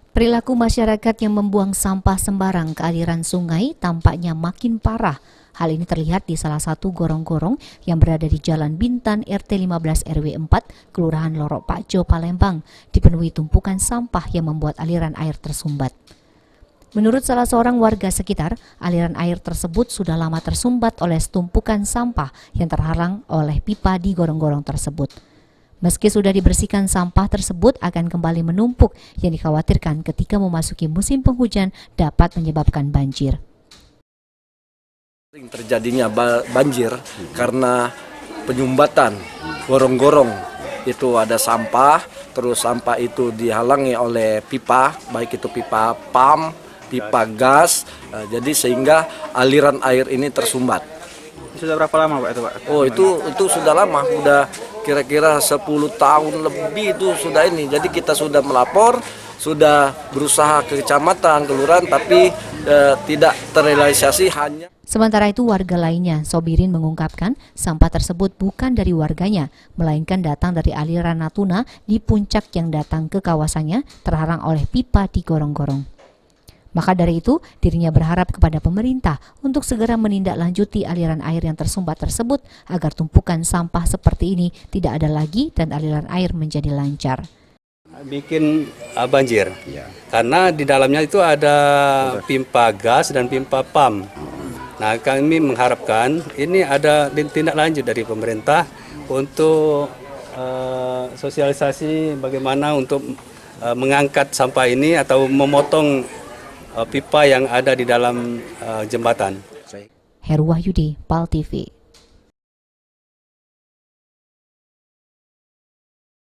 Perilaku masyarakat yang membuang sampah sembarang ke aliran sungai tampaknya makin parah. Hal ini terlihat di salah satu gorong-gorong yang berada di Jalan Bintan RT 15 RW 4, Kelurahan Lorok Pakjo, Palembang, dipenuhi tumpukan sampah yang membuat aliran air tersumbat. Menurut salah seorang warga sekitar, aliran air tersebut sudah lama tersumbat oleh tumpukan sampah yang terhalang oleh pipa di gorong-gorong tersebut. Meski sudah dibersihkan, sampah tersebut akan kembali menumpuk yang dikhawatirkan ketika memasuki musim penghujan dapat menyebabkan banjir. Terjadinya banjir karena penyumbatan gorong-gorong, itu ada sampah, terus sampah itu dihalangi oleh pipa, baik itu pipa PAM, pipa gas, jadi sehingga aliran air ini tersumbat. Sudah berapa lama Pak itu Pak? Oh itu sudah lama, udah kira-kira 10 tahun lebih itu sudah ini. Jadi kita sudah melapor, sudah berusaha ke kecamatan, kelurahan, tapi tidak terrealisasi. Hanya Sementara itu warga lainnya, Sobirin, mengungkapkan sampah tersebut bukan dari warganya, melainkan datang dari aliran Natuna di puncak yang datang ke kawasannya terhalang oleh pipa di gorong-gorong. Maka dari itu, dirinya berharap kepada pemerintah untuk segera menindaklanjuti aliran air yang tersumbat tersebut agar tumpukan sampah seperti ini tidak ada lagi dan aliran air menjadi lancar. Bikin banjir, karena di dalamnya itu ada pipa gas dan pipa PAM. Nah, kami mengharapkan ini ada tindak lanjut dari pemerintah untuk sosialisasi bagaimana untuk mengangkat sampah ini atau memotong pipa yang ada di dalam jembatan. Heru Wahyudi, PAL TV.